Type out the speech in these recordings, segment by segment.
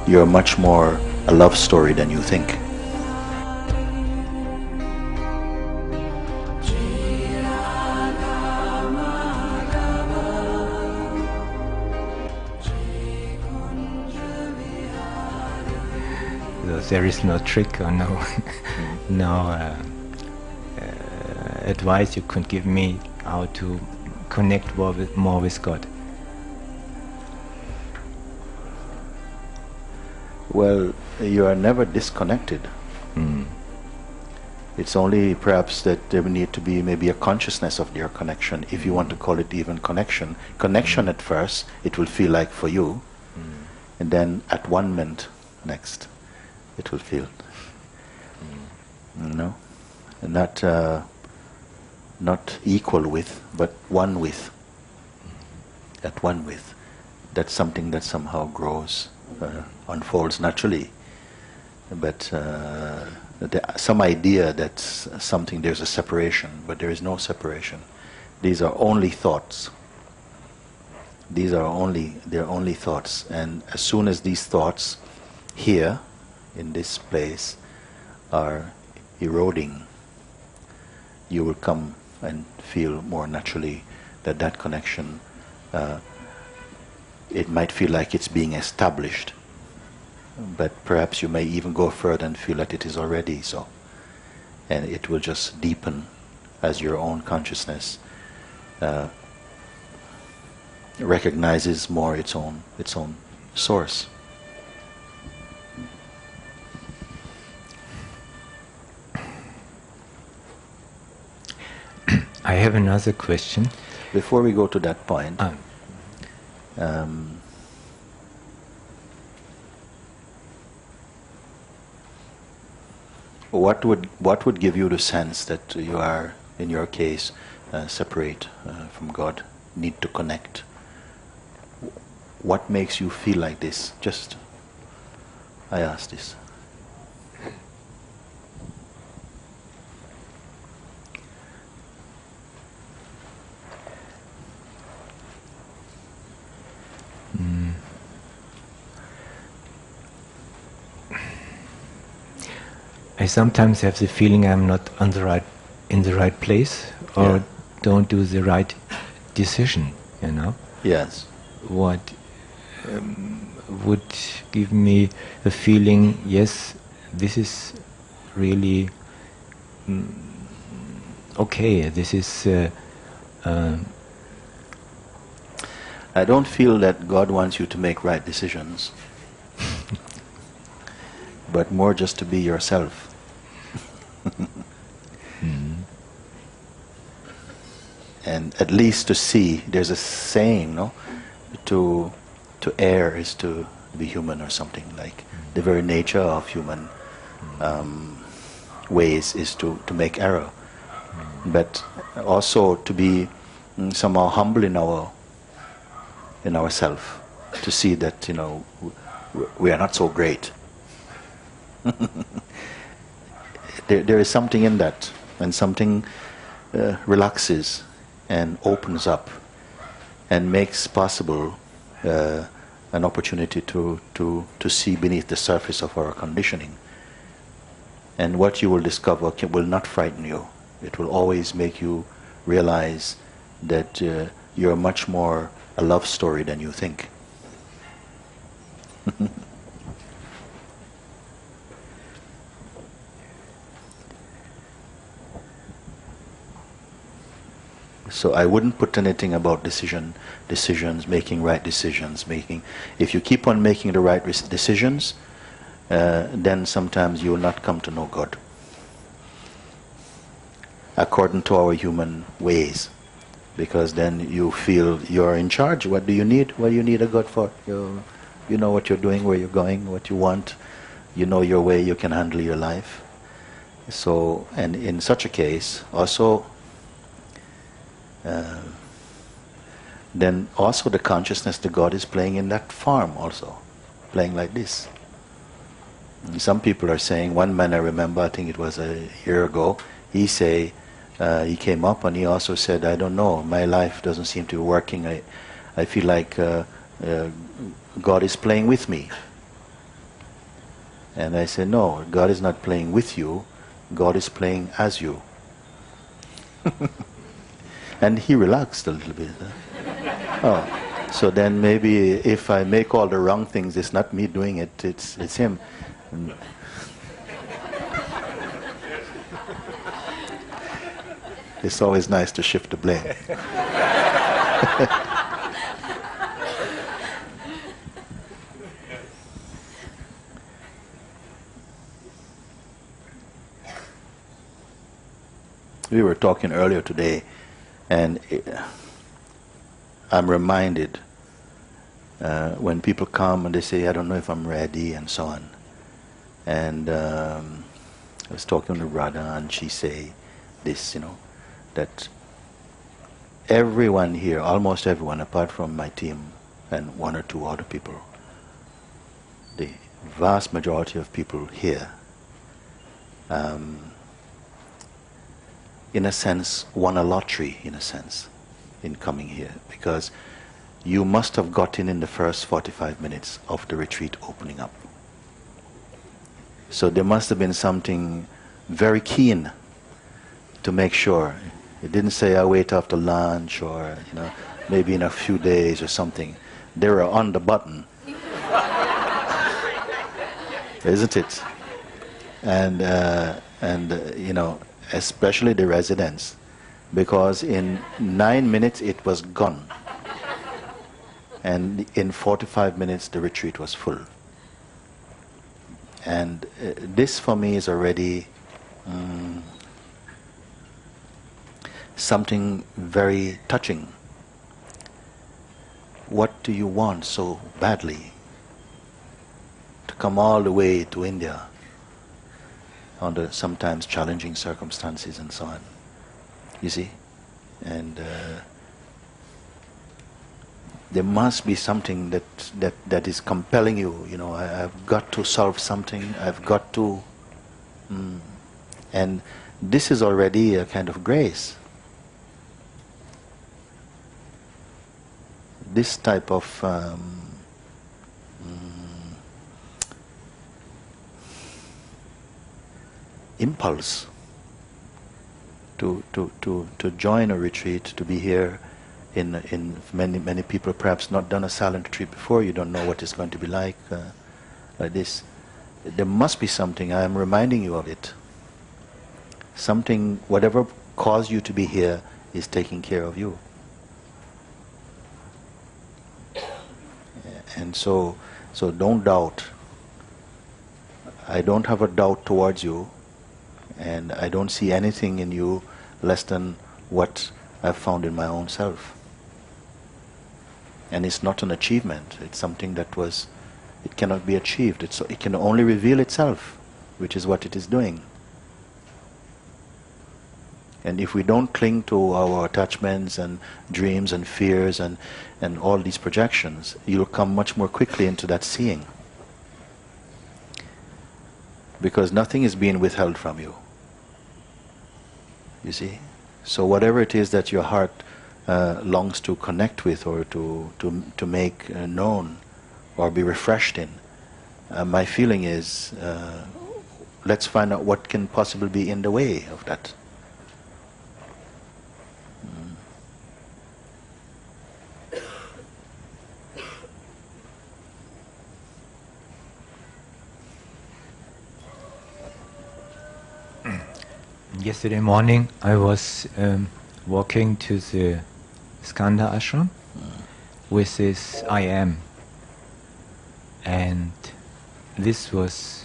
you're much more a love story than you think. There is no trick or no advice you could give me how to connect more with God. Well, you are never disconnected. It's only perhaps that there need to be maybe a consciousness of your connection, if you want to call it even connection. Connection at first, it will feel like for you, and then at one moment next, it will feel, and not equal with, but one with. At one with. That's something that somehow grows, unfolds naturally. But some idea that something, there's a separation, but there is no separation. These are only thoughts. They're only thoughts. And as soon as these thoughts here, in this place, are eroding, you will come and feel more naturally that connection, it might feel like it's being established, but perhaps you may even go further and feel that it is already so, and it will just deepen as your own consciousness recognizes more its own source. I have another question. Before we go to that point, what would give you the sense that you are, in your case, separate from God, need to connect? What makes you feel like this? Just, I ask this. I sometimes have the feeling I'm not in the right place, or don't do the right decision. Yes. What would give me the feeling? Yes, this is really okay. This is. I don't feel that God wants you to make right decisions, but more just to be yourself. And at least to see, there's a saying, to err is to be human, or something like. The very nature of human ways is to make error, but also to be somehow humble in ourself, to see that we are not so great. There is something in that, when something relaxes and opens up and makes possible an opportunity to see beneath the surface of our conditioning. And what you will discover will not frighten you. It will always make you realize that you're much more a love story than you think. So I wouldn't put anything about decisions, making right decisions, if you keep on making the right decisions, then sometimes you will not come to know God according to our human ways, because then you feel you're in charge. What do you need? What do you need a God for? You know what you're doing, where you're going, what you want. You know your way, you can handle your life. So, and in such a case, also, then also the consciousness that God is playing in that form also, playing like this. And some people are saying, one man I remember, I think it was a year ago, he came up and he also said, I don't know, my life doesn't seem to be working. I feel like God is playing with me. And I said, no, God is not playing with you, God is playing as you. And he relaxed a little bit. Oh, so then maybe if I make all the wrong things, it's not me doing it, it's him. And it's always nice to shift the blame. We were talking earlier today, and I'm reminded when people come and they say, I don't know if I'm ready, and so on. And I was talking to Radha, and she say this, that everyone here, almost everyone, apart from my team and one or two other people, the vast majority of people here, in a sense, won a lottery, in a sense, in coming here, because you must have gotten in the first 45 minutes of the retreat opening up. So there must have been something very keen to make sure. It didn't say, I'll wait after lunch, or maybe in a few days or something. They were on the button. Isn't it? And especially the residents, because in 9 minutes it was gone, and in 45 minutes the retreat was full. And this for me is already something very touching. What do you want so badly? To come all the way to India under sometimes challenging circumstances and so on. You see? And there must be something that is compelling you. I've got to solve something, I've got to... And this is already a kind of grace. This type of impulse to join a retreat, to be here in many people perhaps not done a silent retreat before, you don't know what it's going to be like this. There must be something, I am reminding you of it. Something, whatever caused you to be here is taking care of you. And so don't doubt. I don't have a doubt towards you, and I don't see anything in you less than what I've found in my own self. And it's not an achievement, it's something that it cannot be achieved. It can only reveal itself, which is what it is doing. And if we don't cling to our attachments and dreams and fears and all these projections, you'll come much more quickly into that seeing. Because nothing is being withheld from you. You see? So whatever it is that your heart longs to connect with, or to make known or be refreshed in, my feeling is, let's find out what can possibly be in the way of that. Yesterday morning I was walking to the Skanda ashram with this I am, and this was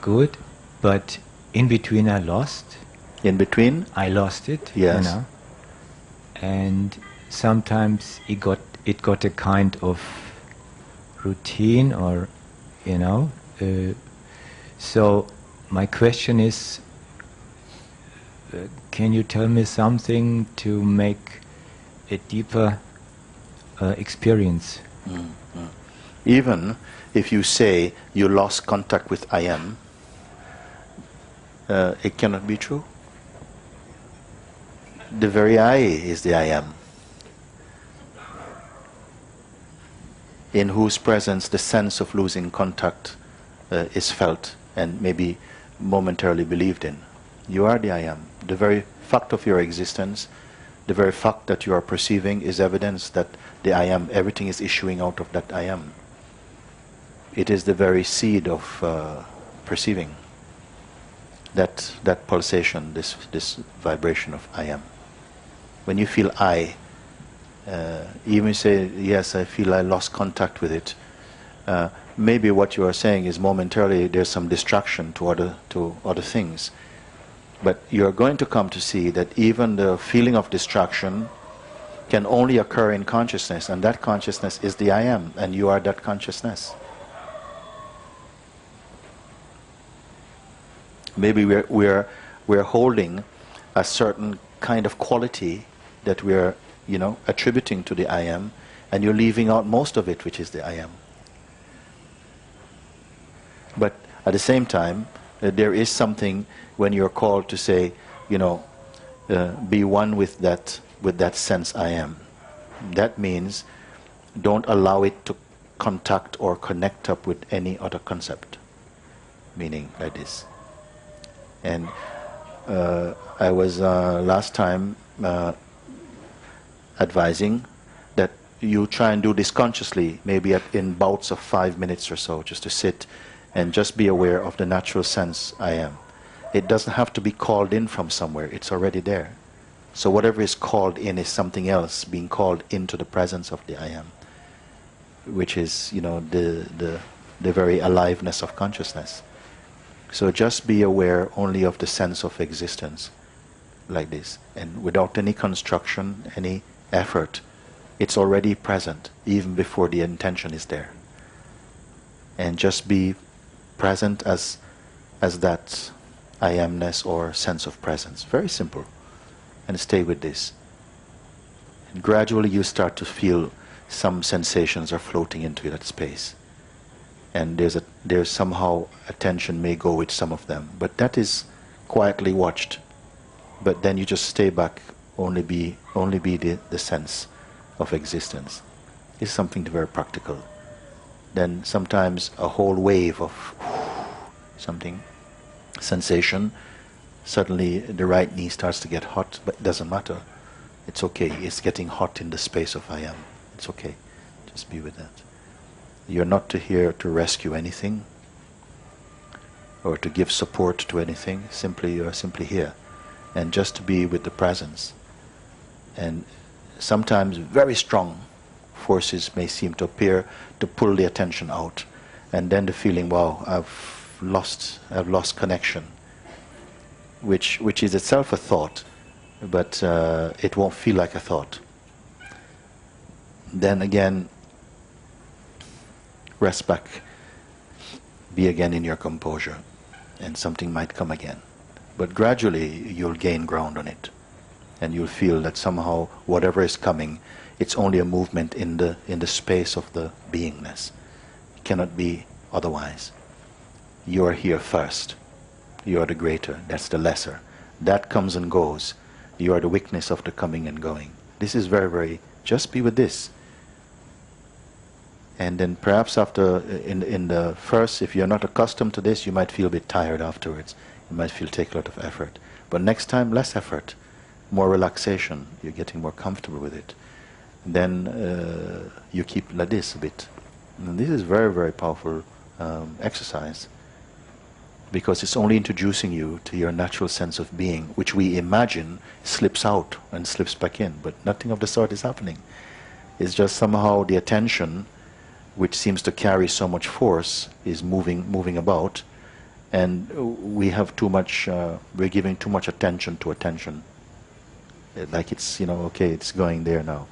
good, but in between I lost. In between? I lost it, yes. And sometimes it got a kind of routine, or so my question is, can you tell me something to make a deeper experience? Mm-hmm. Even if you say you lost contact with I am, it cannot be true. The very I is the I am, in whose presence the sense of losing contact is felt and maybe momentarily believed in. You are the I am. The very fact of your existence, the very fact that you are perceiving is evidence that the I am, everything is issuing out of that I am. It is the very seed of perceiving. That pulsation, this vibration of I am. When you feel I, even say, yes, I feel I lost contact with it, maybe what you are saying is momentarily there's some distraction to other things. But you're going to come to see that even the feeling of distraction can only occur in consciousness, and that consciousness is the I am, and you are that consciousness. Maybe we're holding a certain kind of quality that we're attributing to the I am, and you're leaving out most of it, which is the I am. But at the same time, there is something when you're called to say, be one with that sense I am. That means don't allow it to contact or connect up with any other concept. Meaning like this. And I was last time advising that you try and do this consciously, maybe in bouts of 5 minutes or so, just to sit and just be aware of the natural sense I am. It doesn't have to be called in from somewhere, it's already there. So whatever is called in is something else being called into the presence of the I am, which is, the very aliveness of consciousness. So just be aware only of the sense of existence, like this, and without any construction, any effort. It's already present, even before the intention is there. And just be present as that I amness or sense of presence. Very simple. And stay with this. And gradually you start to feel some sensations are floating into that space. And there's somehow attention may go with some of them, but that is quietly watched. But then you just stay back, only be the sense of existence. It's something very practical. Then sometimes a whole wave of something, sensation, suddenly the right knee starts to get hot, but it doesn't matter. It's okay. It's getting hot in the space of I am. It's okay. Just be with that. You're not here to rescue anything or to give support to anything. You're simply here. And just to be with the presence. And sometimes very strong forces may seem to appear to pull the attention out. And then the feeling, wow, I've lost connection. Which is itself a thought, but it won't feel like a thought. Then again, rest back, be again in your composure, and something might come again. But gradually you'll gain ground on it, and you'll feel that somehow whatever is coming, it's only a movement in the space of the beingness. It cannot be otherwise. You are here first. You are the greater, that's the lesser. That comes and goes. You are the witness of the coming and going. This is very, very, just be with this. And then perhaps after, in the first, if you're not accustomed to this, you might feel a bit tired afterwards. You might take a lot of effort. But next time, less effort, more relaxation. You're getting more comfortable with it. Then you keep like this a bit. And this is very, very powerful exercise. Because it's only introducing you to your natural sense of being, which we imagine slips out and slips back in. But nothing of the sort is happening. It's just somehow the attention, which seems to carry so much force, is moving about, and we have too much. We're giving too much attention to attention. Like it's okay, it's going there now.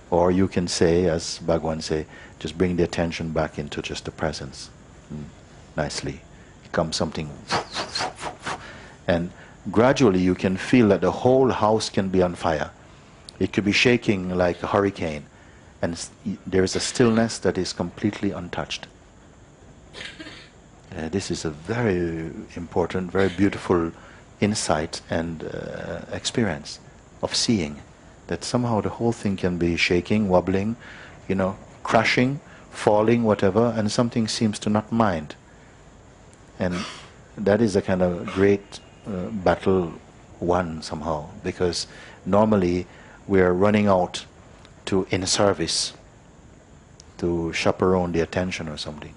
Or you can say, as Bhagwan say, just bring the attention back into just the presence, nicely. Comes something, and gradually you can feel that the whole house can be on fire. It could be shaking like a hurricane, and there is a stillness that is completely untouched. This is a very important, very beautiful insight and experience of seeing that somehow the whole thing can be shaking, wobbling, crashing, falling, whatever, and something seems to not mind. And that is a kind of great battle won somehow, because normally we are running out to in service, to chaperone the attention or something.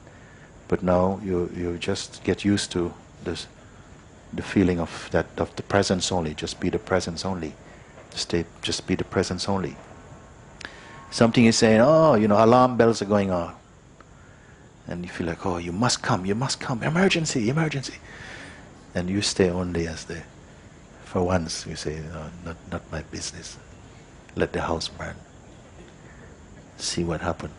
But now you just get used to this, the feeling of that, of the presence only. Just be the presence only. Just be the presence only. Something is saying, oh, alarm bells are going off, and you feel like, oh, you must come, emergency, emergency, and you stay only as the. For once, you say, not my business. Let the house burn. See what happens.